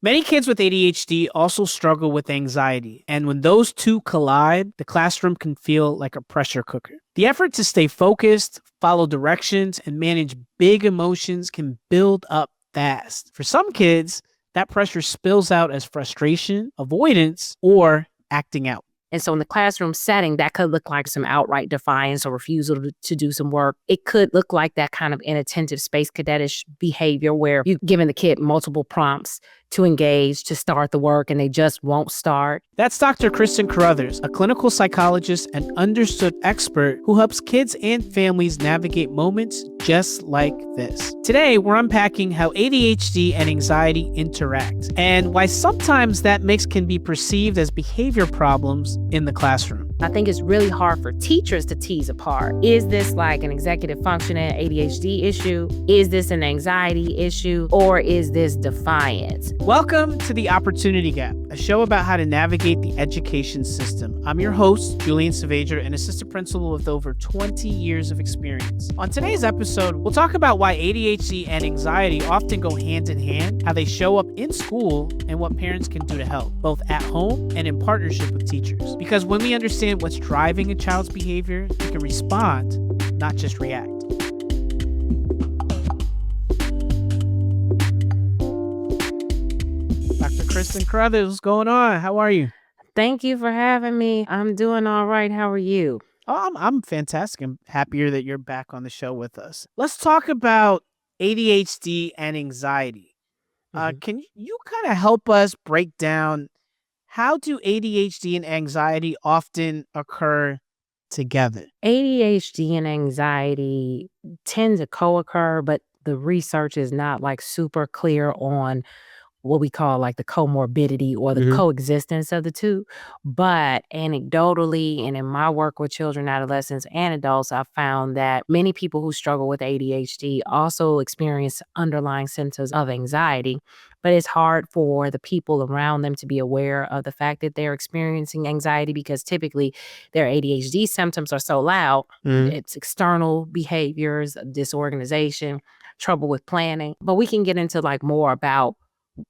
Many kids with ADHD also struggle with anxiety, and when those two collide, the classroom can feel like a pressure cooker. The effort to stay focused, follow directions, and manage big emotions can build up fast. For some kids, that pressure spills out as frustration, avoidance, or acting out. And so in the classroom setting, that could look like some outright defiance or refusal to do some work. It could look like that kind of inattentive space cadetish behavior where you're giving the kid multiple prompts to engage, to start the work, and they just won't start. That's Dr. Kristen Carruthers, a clinical psychologist and understood expert who helps kids and families navigate moments just like this. Today, we're unpacking how ADHD and anxiety interact and why sometimes that mix can be perceived as behavior problems in the classroom. I think it's really hard for teachers to tease apart. Is this like an executive functioning ADHD issue? Is this an anxiety issue? Or is this defiance? Welcome to The Opportunity Gap, a show about how to navigate the education system. I'm your host, Julian Savager, an assistant principal with over 20 years of experience. On today's episode, we'll talk about why ADHD and anxiety often go hand in hand, how they show up in school, and what parents can do to help, both at home and in partnership with teachers. Because when we understand what's driving a child's behavior, we can respond, not just react. Dr. Kristen Carruthers, what's going on? How are you? Thank you for having me. I'm doing all right. How are you? Oh, I'm fantastic. I'm happier that you're back on the show with us. Let's talk about ADHD and anxiety. Can you kind of help us break down how do ADHD and anxiety often occur together? ADHD and anxiety tend to co-occur, but the research is not like super clear on what we call like the comorbidity or the coexistence of the two. But anecdotally, and in my work with children, adolescents, and adults, I've found that many people who struggle with ADHD also experience underlying symptoms of anxiety. But it's hard for the people around them to be aware of the fact that they're experiencing anxiety because typically their ADHD symptoms are so loud. It's external behaviors, disorganization, trouble with planning. But we can get into like more about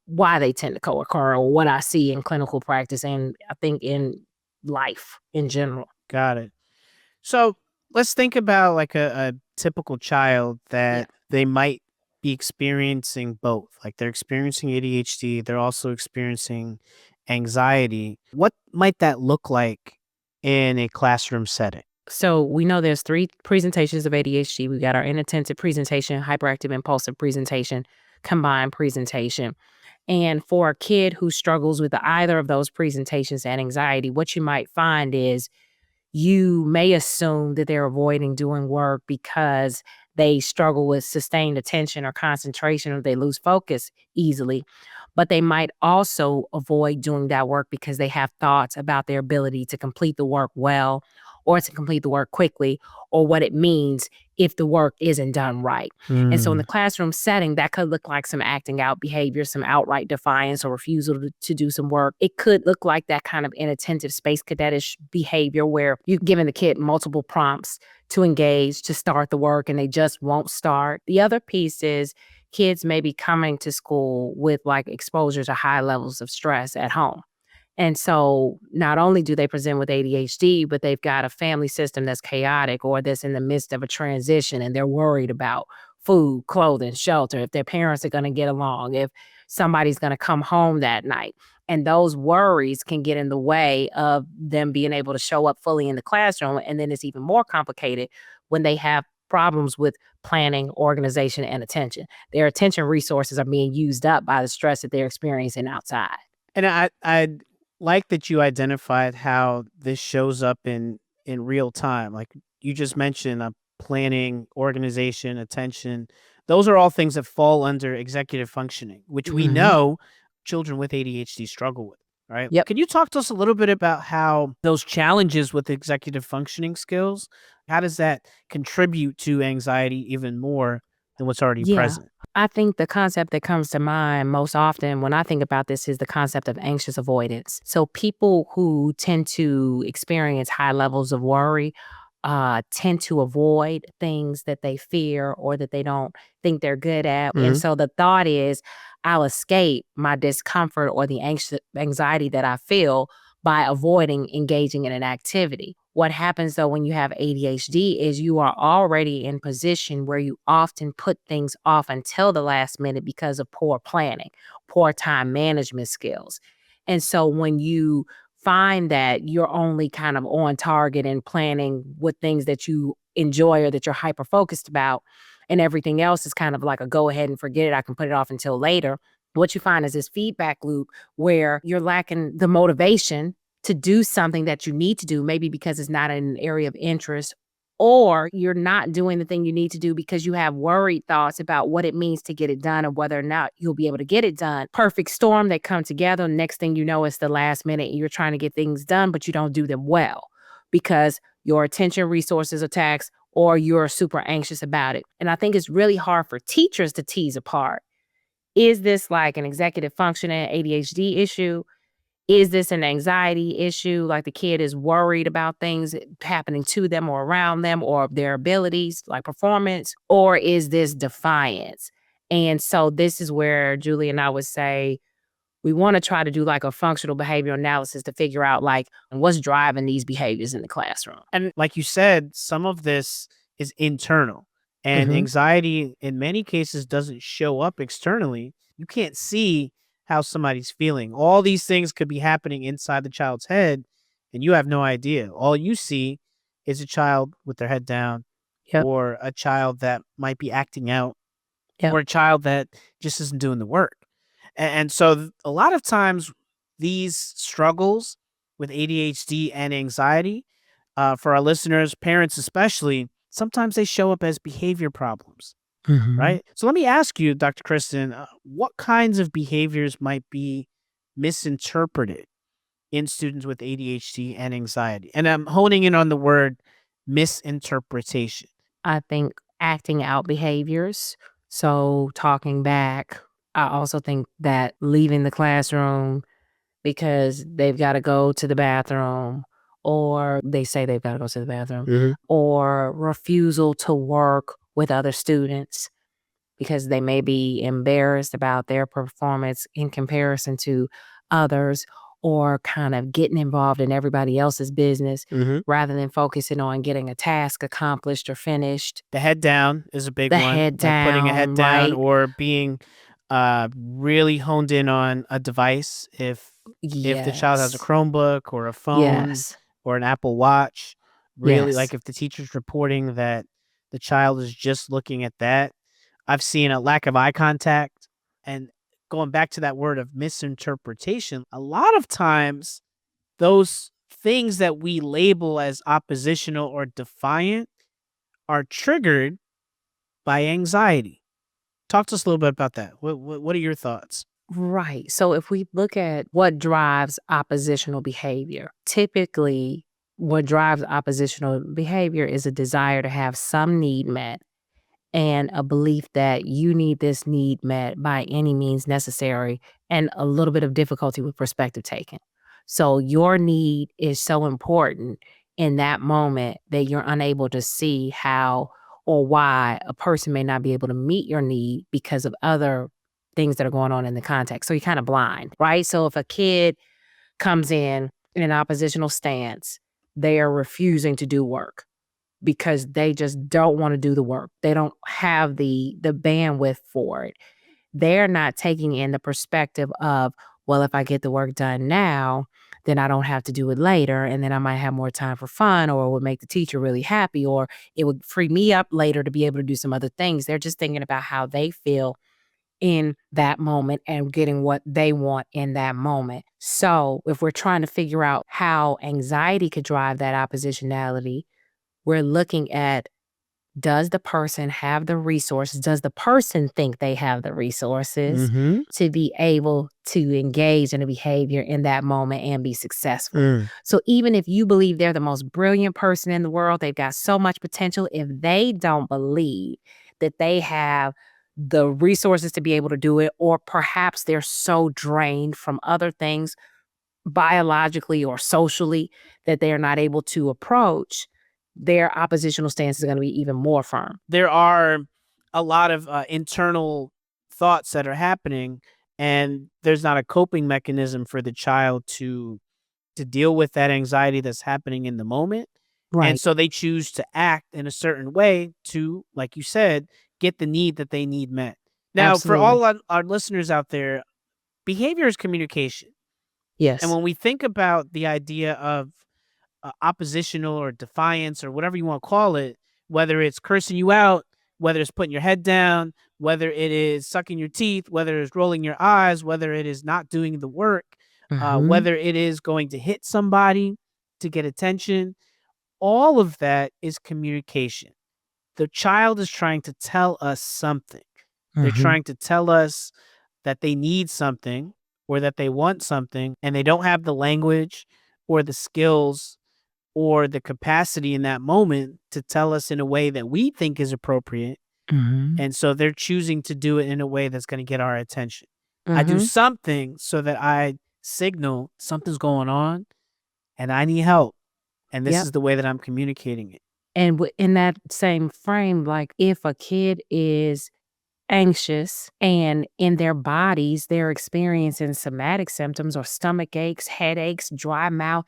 why they tend to co-occur or what I see in clinical practice and I think in life in general. Got it. So let's think about like a typical child that they might be experiencing both. Like they're experiencing ADHD, they're also experiencing anxiety. What might that look like in a classroom setting? So we know there's 3 presentations of ADHD. We got our inattentive presentation, hyperactive impulsive presentation, combined presentation. And for a kid who struggles with either of those presentations and anxiety, what you might find is you may assume that they're avoiding doing work because they struggle with sustained attention or concentration or they lose focus easily. But they might also avoid doing that work because they have thoughts about their ability to complete the work well or to complete the work quickly or what it means if the work isn't done right. And so in the classroom setting, that could look like some acting out behavior, some outright defiance or refusal to do some work. It could look like that kind of inattentive space cadetish behavior where you're giving the kid multiple prompts to engage, to start the work, and they just won't start. The other piece is kids may be coming to school with like exposure to high levels of stress at home. And so not only do they present with ADHD, but they've got a family system that's chaotic or that's in the midst of a transition and they're worried about food, clothing, shelter, if their parents are going to get along, if somebody's going to come home that night. And those worries can get in the way of them being able to show up fully in the classroom. And then it's even more complicated when they have problems with planning, organization, and attention. Their attention resources are being used up by the stress that they're experiencing outside. And I like that you identified how this shows up in real time. Like you just mentioned, planning, organization, attention. Those are all things that fall under executive functioning, which we know children with ADHD struggle with, right? Yep. Can you talk to us a little bit about how those challenges with executive functioning skills, how does that contribute to anxiety even more than what's already present? I think the concept that comes to mind most often when I think about this is the concept of anxious avoidance. So people who tend to experience high levels of worry tend to avoid things that they fear or that they don't think they're good at. And so the thought is, I'll escape my discomfort or the anxiety that I feel by avoiding engaging in an activity. What happens though when you have ADHD is you are already in position where you often put things off until the last minute because of poor planning, poor time management skills. And so when you find that you're only kind of on target and planning with things that you enjoy or that you're hyper focused about, and everything else is kind of like a go ahead and forget it, I can put it off until later. What you find is this feedback loop where you're lacking the motivation to do something that you need to do, maybe because it's not an area of interest, or you're not doing the thing you need to do because you have worried thoughts about what it means to get it done or whether or not you'll be able to get it done. Perfect storm, they come together. Next thing you know, it's the last minute and you're trying to get things done, but you don't do them well because your attention resources are taxed or you're super anxious about it. And I think it's really hard for teachers to tease apart. Is this like an executive functioning ADHD issue? Is this an anxiety issue? Like the kid is worried about things happening to them or around them or their abilities, like performance? Or is this defiance? And so this is where Julie and I would say we want to try to do like a functional behavior analysis to figure out like what's driving these behaviors in the classroom. And like you said, some of this is internal, and Mhm. anxiety in many cases doesn't show up externally. You can't see how somebody's feeling. All these things could be happening inside the child's head, and you have no idea. All you see is a child with their head down, Yep. or a child that might be acting out, Yep. or a child that just isn't doing the work. And so a lot of times these struggles with ADHD and anxiety, for our listeners, parents especially, sometimes they show up as behavior problems, Mhm. right? So let me ask you, Dr. Kristen, what kinds of behaviors might be misinterpreted in students with ADHD and anxiety? And I'm honing in on the word misinterpretation. I think acting out behaviors, so talking back. I also think that leaving the classroom because they've gotta go to the bathroom, or they say they've gotta go to the bathroom, Mhm. or refusal to work with other students because they may be embarrassed about their performance in comparison to others, or kind of getting involved in everybody else's business Mhm. rather than focusing on getting a task accomplished or finished. The head down is a big The one, head like putting a head down, down right? or being really honed in on a device. If the child has a Yes. Chromebook or a phone Yes. or an Apple Watch, really, Yes. like if the teacher's reporting that the child is just looking at that, I've seen a lack of eye contact. And going back to that word of misinterpretation, a lot of times those things that we label as oppositional or defiant are triggered by anxiety. Talk to us a little bit about that. What are your thoughts? Right. So if we look at what drives oppositional behavior, typically what drives oppositional behavior is a desire to have some need met and a belief that you need this need met by any means necessary, and a little bit of difficulty with perspective taking. So your need is so important in that moment that you're unable to see how or why a person may not be able to meet your need because of other things that are going on in the context. So you're kind of blind, right? So if a kid comes in an oppositional stance, they are refusing to do work because they just don't wanna do the work. They don't have the bandwidth for it. They're not taking in the perspective of, "Well, if I get the work done now, then I don't have to do it later, and then I might have more time for fun, or it would make the teacher really happy, or it would free me up later to be able to do some other things." They're just thinking about how they feel in that moment and getting what they want in that moment. So, if we're trying to figure out how anxiety could drive that oppositionality, we're looking at, does the person have the resources? Does the person think they have the resources Mhm. to be able to engage in a behavior in that moment and be successful? Mm. So even if you believe they're the most brilliant person in the world, they've got so much potential, if they don't believe that they have the resources to be able to do it, or perhaps they're so drained from other things biologically or socially that they are not able to approach, their oppositional stance is gonna be even more firm. There are a lot of internal thoughts that are happening, and there's not a coping mechanism for the child to deal with that anxiety that's happening in the moment. And Right. so they choose to act in a certain way to, like you said, get the need that they need met. Now, for Absolutely. all our listeners out there, behavior is communication. And Yes. when we think about the idea of oppositional or defiance or whatever you want to call it, whether it's cursing you out, whether it's putting your head down, whether it is sucking your teeth, whether it's rolling your eyes, whether it is not doing the work, Mhm. whether it is going to hit somebody to get attention, all of that is communication. The child is trying to tell us something. They're Mhm. trying to tell us that they need something or that they want something, and they don't have the language or the skills or the capacity in that moment to tell us in a way that we think is appropriate. Mhm. And so they're choosing to do it in a way that's going to get our attention. I do Mhm. something so that I signal something's going on and I need help. And this Yep. is the way that I'm communicating it. And in that same frame, like if a kid is anxious and in their bodies they're experiencing somatic symptoms or stomach aches, headaches, dry mouth,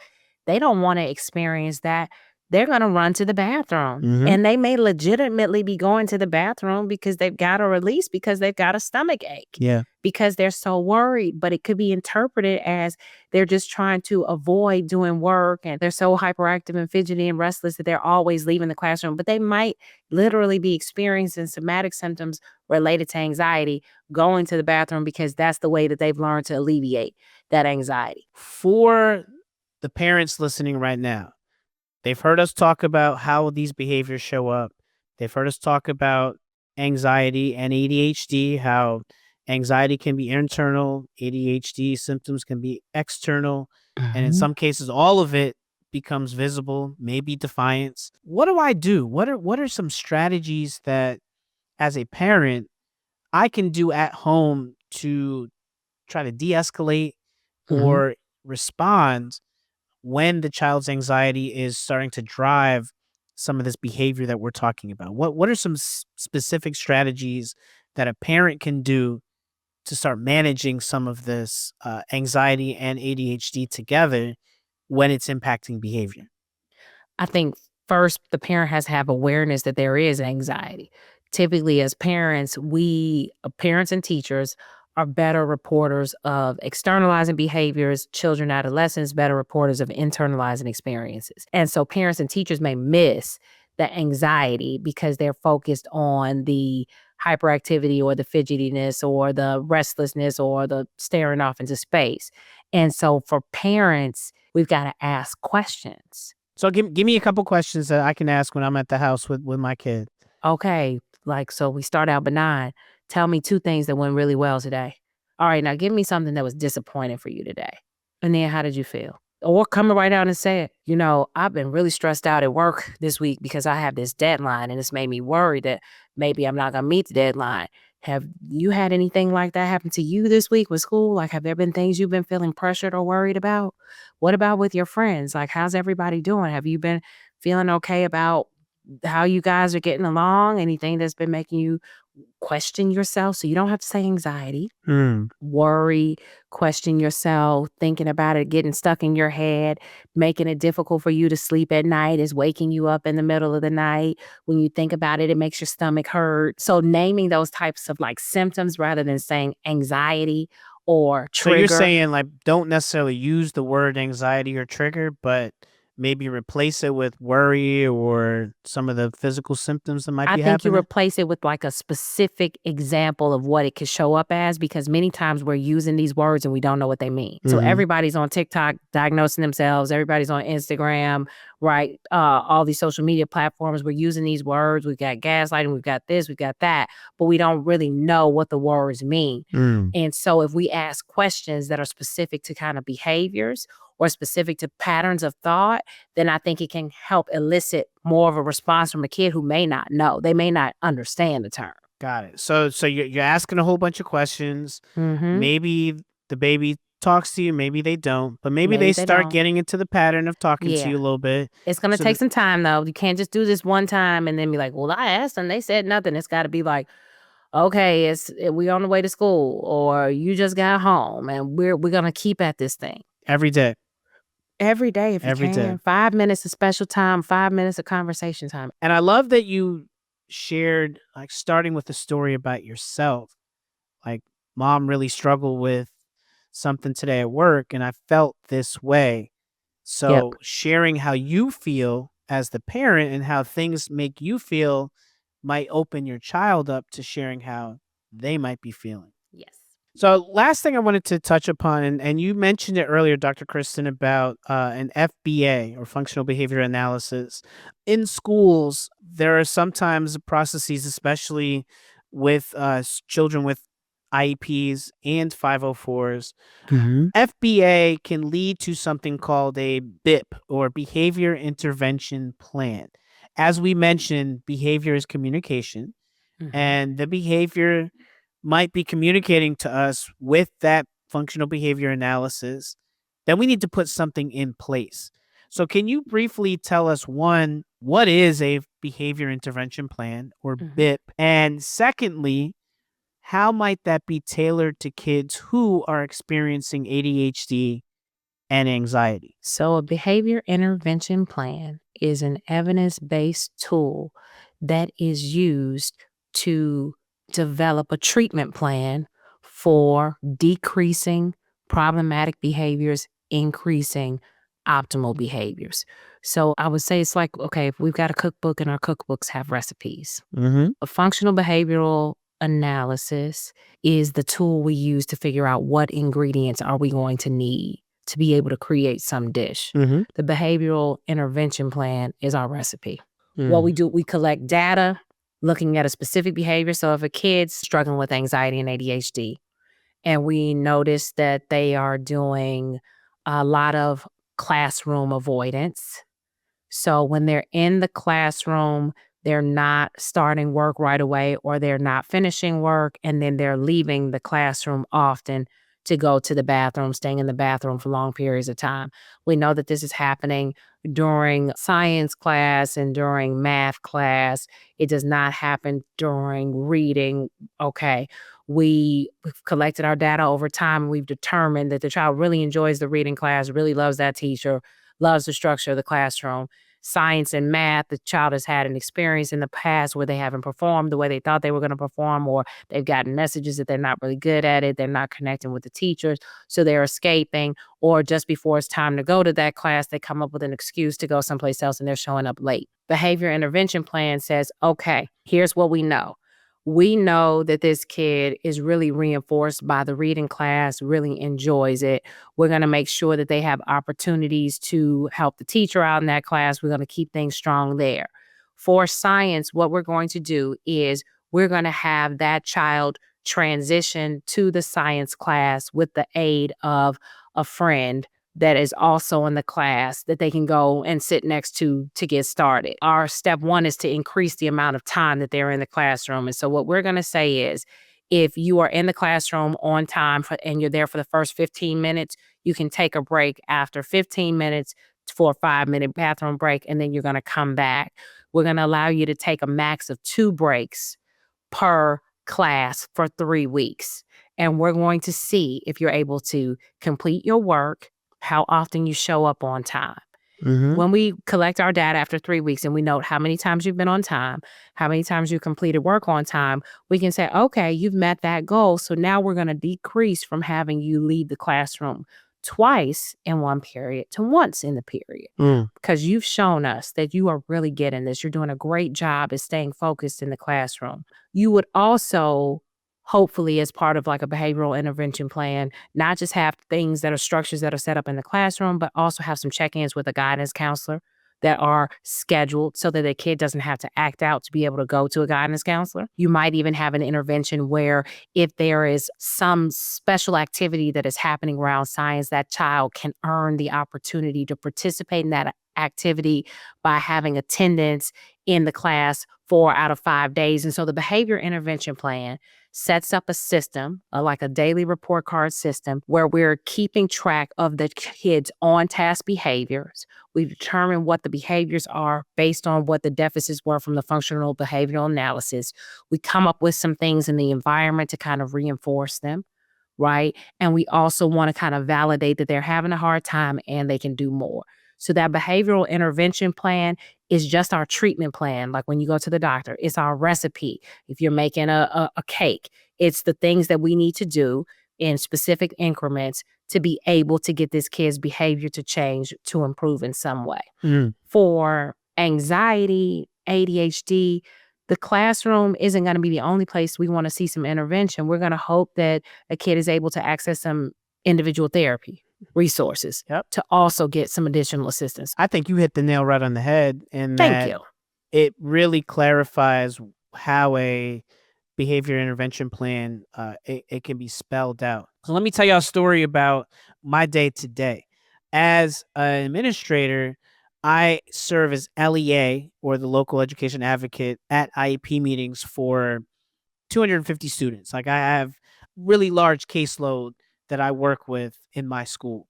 they don't want to experience that. They're going to run to the bathroom. Mm-hmm. And they may legitimately be going to the bathroom because they've got a release, because they've got a stomach ache, Yeah. because they're so worried. But it could be interpreted as they're just trying to avoid doing work and they're so hyperactive and fidgety and restless that they're always leaving the classroom. But they might literally be experiencing somatic symptoms related to anxiety, going to the bathroom because that's the way that they've learned to alleviate that anxiety. For the parents listening right now, they've heard us talk about how these behaviors show up. They've heard us talk about anxiety and ADHD, how anxiety can be internal, ADHD symptoms can be external, and in Mhm. some cases, all of it becomes visible, maybe defiance. What do I do? What are some strategies that, as a parent, I can do at home to try to de-escalate Mhm. or respond when the child's anxiety is starting to drive some of this behavior that we're talking about? What are some specific strategies that a parent can do to start managing some of this anxiety and ADHD together when it's impacting behavior? I think first the parent has to have awareness that there is anxiety. Typically, as parents, parents and teachers are better reporters of externalizing behaviors, children, adolescents, better reporters of internalizing experiences. And so parents and teachers may miss the anxiety because they're focused on the hyperactivity or the fidgetiness or the restlessness or the staring off into space. And so for parents, we've got to ask questions. So give me a couple questions that I can ask when I'm at the house with my kid. Okay, like, so we start out benign. Tell me 2 things that went really well today. All right, now give me something that was disappointing for you today. And then how did you feel? Or come right out and say it. I've been really stressed out at work this week because I have this deadline and it's made me worry that maybe I'm not gonna meet the deadline. Have you had anything like that happen to you this week with school? Like, have there been things you've been feeling pressured or worried about? What about with your friends? Like, how's everybody doing? Have you been feeling okay about how you guys are getting along? Anything that's been making you question yourself? So you don't have to say anxiety, Hmm. worry, question yourself, thinking about it, getting stuck in your head, making it difficult for you to sleep at night, is waking you up in the middle of the night. When you think about it, it makes your stomach hurt. So naming those types of like symptoms rather than saying anxiety or So you're trigger. saying, like, don't necessarily use the word anxiety or trigger, but maybe replace it with worry or some of the physical symptoms that might I be think you happening? replace it with like a specific example of what it could show up as, because many times we're using these words and we don't know what they mean. So Mhm. everybody's on TikTok diagnosing themselves, everybody's on Instagram, right? All these social media platforms, we're using these words. We've got gaslighting, we've got this, we've got that, but we don't really know what the words mean. Mm. And so if we ask questions that are specific to kind of behaviors or specific to patterns of thought, then I think it can help elicit more of a response from a kid who may not know. They may not understand the term. Got it. So you're asking a whole bunch of questions. Mhm. Maybe the baby talks to you, maybe they don't, but maybe Maybe they they start don't. getting into the pattern of talking to Yeah. you a little bit. It's gonna So take the some time though. You can't just do this one time and then be like, "Well, I asked them, they said nothing." It's gotta be like, okay, we on the way to school, or you just got home, and we're gonna keep at this thing Every day. every day if you Every day. can. 5 minutes of special time, 5 minutes of conversation time. And I love that you shared, like, starting with a story about yourself. Like, mom really struggled with something today at work, and I felt this way. Yep. So, sharing how you feel as the parent and how things make you feel might open your child up to sharing how they might be feeling. Yes. So, last thing I wanted to touch upon, and you mentioned it earlier, Dr. Kristen, about an FBA or functional behavior analysis. In schools, there are sometimes processes, especially with children with IEPs and 504s. Mhm. FBA can lead to something called a BIP or behavior intervention plan. As we mentioned, behavior is communication, Mhm. and the behavior might be communicating to us with that functional behavior analysis, then we need to put something in place. So, can you briefly tell us, one, what is a behavior intervention plan or Mhm. BIP? And secondly, how might that be tailored to kids who are experiencing ADHD and anxiety? So, a behavior intervention plan is an evidence based tool that is used to develop a treatment plan for decreasing problematic behaviors, increasing optimal behaviors. So, I would say it's like, okay, if we've got a cookbook and our cookbooks have recipes, Mm-hmm. a functional behavioral analysis is the tool we use to figure out what ingredients are we going to need to be able to create some dish. Mm-hmm. The behavioral intervention plan is our recipe. What Mm. we do, we collect data looking at a specific behavior. So if a kid's struggling with anxiety and ADHD, and we notice that they are doing a lot of classroom avoidance, so when they're in the classroom, they're not starting work right away, or they're not finishing work, and then they're leaving the classroom often to go to the bathroom, staying in the bathroom for long periods of time. We know that this is happening during science class and during math class. It does not happen during reading. Okay. We've collected our data over time, and we've determined that the child really enjoys the reading class, really loves that teacher, loves the structure of the classroom. Science and math, the child has had an experience in the past where they haven't performed the way they thought they were going to perform, or they've gotten messages that they're not really good at it. They're not connecting with the teachers. So they're escaping, or just before it's time to go to that class, they come up with an excuse to go someplace else and they're showing up late. Behavior intervention plan says, okay, here's what we know. We know that this kid is really reinforced by the reading class, really enjoys it. We're going to make sure that they have opportunities to help the teacher out in that class. We're going to keep things strong there. For science, what we're going to do is we're going to have that child transition to the science class with the aid of a friend that is also in the class that they can go and sit next to get started. Our step one is to increase the amount of time that they're in the classroom. And so what we're going to say is, if you are in the classroom on time and you're there for the first 15 minutes, you can take a break after 15 minutes for a 5-minute bathroom break, and then you're going to come back. We're going to allow you to take a max of 2 breaks per class for 3 weeks. And we're going to see if you're able to complete your work, how often you show up on time. Mm-hmm. When we collect our data after 3 weeks and we note how many times you've been on time, how many times you completed work on time, we can say, okay, you've met that goal. So now we're going to decrease from having you leave the classroom twice in one period to once in the period, Mm. because you've shown us that you are really getting this. You're doing a great job at staying focused in the classroom. You would also, hopefully, as part of like a behavioral intervention plan, not just have things that are structures that are set up in the classroom, but also have some check-ins with a guidance counselor that are scheduled so that the kid doesn't have to act out to be able to go to a guidance counselor. You might even have an intervention where if there is some special activity that is happening around science, that child can earn the opportunity to participate in that activity by having attendance in the class 4 out of 5 days. And so the behavior intervention plan sets up a system, like a daily report card system, where we're keeping track of the kids' on task behaviors. We determine what the behaviors are based on what the deficits were from the functional behavioral analysis. We come up with some things in the environment to kind of reinforce them, right? And we also want to kind of validate that they're having a hard time and they can do more. So that behavioral intervention plan is just our treatment plan. Like when you go to the doctor, it's our recipe. If you're making a cake, it's the things that we need to do in specific increments to be able to get this kid's behavior to change, to improve in some way. For anxiety, ADHD, the classroom isn't going to be the only place we want to see some intervention. We're going to hope that a kid is able to access some individual therapy resources to also get some additional assistance. I think you hit the nail right on the head in Thank that you. it really clarifies how a behavior intervention plan it can be spelled out. So let me tell you a story about my day today. As an administrator, I serve as LEA, or the local education advocate, at IEP meetings for 250 students. Like, I have really large caseload that I work with in my school.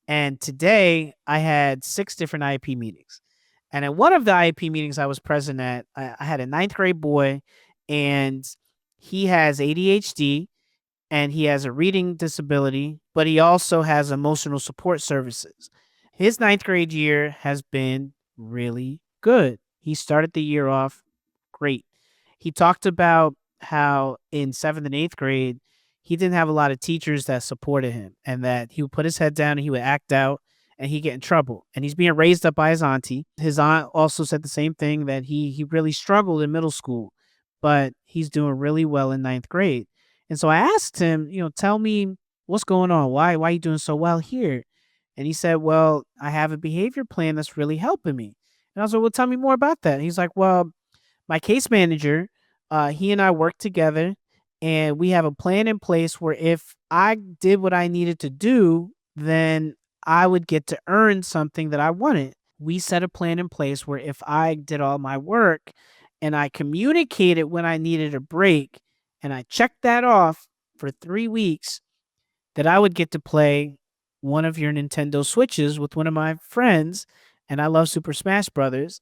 And today I had 6 different IEP meetings. And at one of the IEP meetings I was present at, I had a 9th grade boy, and he has ADHD and he has a reading disability, but he also has emotional support services. His 9th grade year has been really good. He started the year off great. He talked about how in 7th and 8th grade, he didn't have a lot of teachers that supported him, and that he would put his head down and he would act out and he'd get in trouble. And he's being raised up by his auntie. His aunt also said the same thing, that he really struggled in middle school, but he's doing really well in 9th grade. And so I asked him, tell me what's going on. Why are you doing so well here? And he said, well, I have a behavior plan that's really helping me. And I was like, well, tell me more about that. And he's like, well, my case manager, he and I work together, and we have a plan in place where if I did what I needed to do, then I would get to earn something that I wanted. We set a plan in place where if I did all my work and I communicated when I needed a break and I checked that off for 3 weeks, that I would get to play one of your Nintendo Switches with one of my friends. And I love Super Smash Brothers,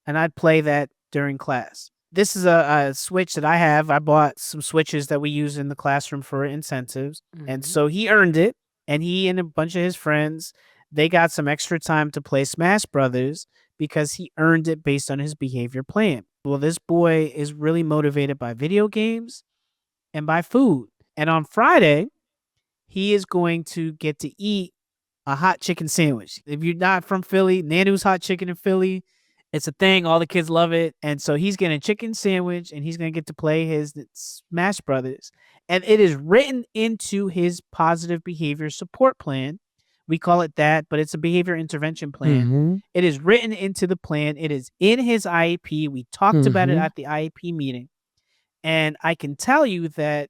and I'd play that during class. This is a Switch that I have. I bought some Switches that we use in the classroom for incentives. And so he earned it, and he and a bunch of his friends, they got some extra time to play Smash Brothers because he earned it based on his behavior plan. Well, this boy is really motivated by video games and by food. And on Friday, he is going to get to eat a hot chicken sandwich. If you're not from Philly, Nanu's Hot Chicken in Philly, it's a thing. All the kids love it. And so he's getting a chicken sandwich, and he's going to get to play his Smash Brothers. And it is written into his positive behavior support plan. We call it that, but it's a behavior intervention plan. It is written into the plan. It is in his IEP. We talked about it at the IEP meeting. And I can tell you that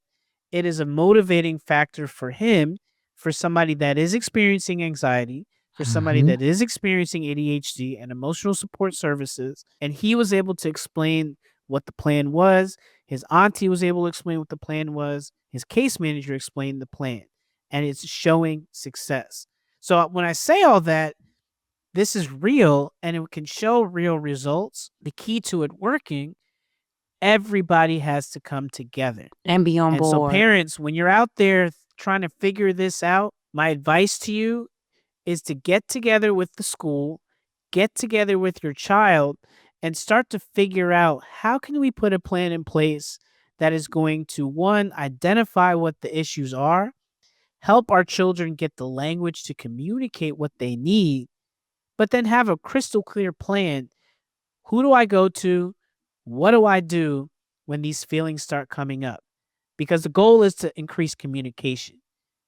it is a motivating factor for him, for somebody that is experiencing anxiety, for somebody that is experiencing ADHD and emotional support services. And he was able to explain what the plan was. His auntie was able to explain what the plan was. His case manager explained the plan, and it's showing success. So when I say all that, this is real and it can show real results. The key to it working, everybody has to come together and be on and board. So parents, when you're out there trying to figure this out, my advice to you is to get together with the school, get together with your child, and start to figure out, how can we put a plan in place that is going to, one, identify what the issues are, help our children get the language to communicate what they need, but then have a crystal clear plan. Who do I go to? What do I do when these feelings start coming up? Because the goal is to increase communication.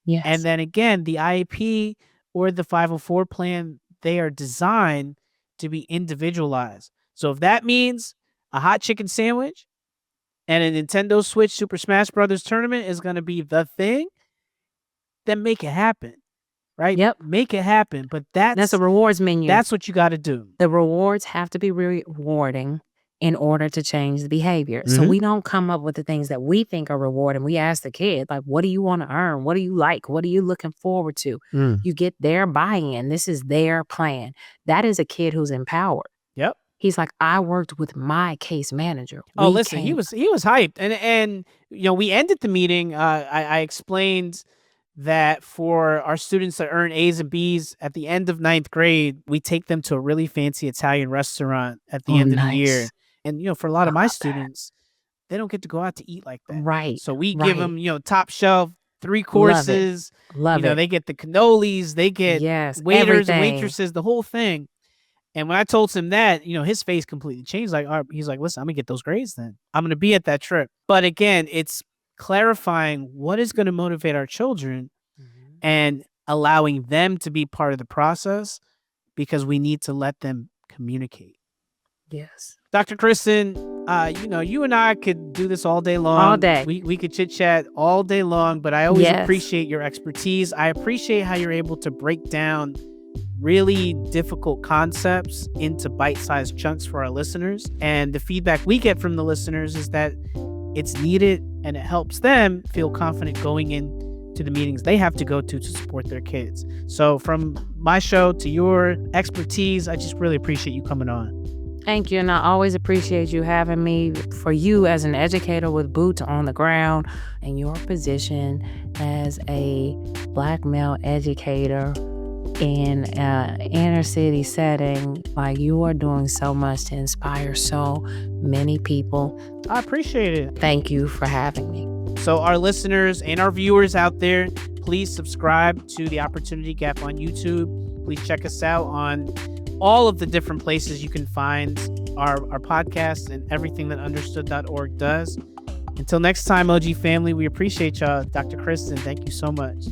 Yes. And then again, the IEP or the 504 plan, they are designed to be individualized. So if that means a hot chicken sandwich and a Nintendo Switch Super Smash Brothers tournament is going to be the thing, then make it happen, right? Yep. Make it happen. But that's a rewards menu. That's what you got to do. The rewards have to be rewarding. in order to change the behavior. So we don't come up with the things that we think are rewarding. We ask the kid, like, what do you want to earn? What do you like? What are you looking forward to? You get their buy-in. This is their plan. That is a kid who's empowered. Yep. He's like, I worked with my case manager. Oh, listen, he was hyped. And we ended the meeting. I explained that for our students that earn A's and B's at the end of 9th grade, we take them to a really fancy Italian restaurant at the end of the year. And, for a lot of my students, they don't get to go out to eat like that. Right. So we give them, top shelf, 3 courses. Love it. They get the cannolis, they get waiters and waitresses, the whole thing. And when I told him that, his face completely changed. He's like, listen, I'm going to get those grades then. I'm going to be at that trip. But again, it's clarifying what is going to motivate our children and allowing them to be part of the process, because we need to let them communicate. Yes. Dr. Kristen, you and I could do this all day long. All day. We could chit chat all day long, but I always appreciate your expertise. I appreciate how you're able to break down really difficult concepts into bite-sized chunks for our listeners. And the feedback we get from the listeners is that it's needed and it helps them feel confident going into the meetings they have to go to support their kids. So from my show to your expertise, I just really appreciate you coming on. Thank you. And I always appreciate you having me. For you as an educator with boots on the ground and your position as a Black male educator in an inner city setting, like, you are doing so much to inspire so many people. I appreciate it. Thank you for having me. So our listeners and our viewers out there, please subscribe to The Opportunity Gap on YouTube. Please check us out on all of the different places you can find our podcast and everything that understood.org does. Until next time, OG family, we appreciate y'all. Dr. Kristen, thank you so much.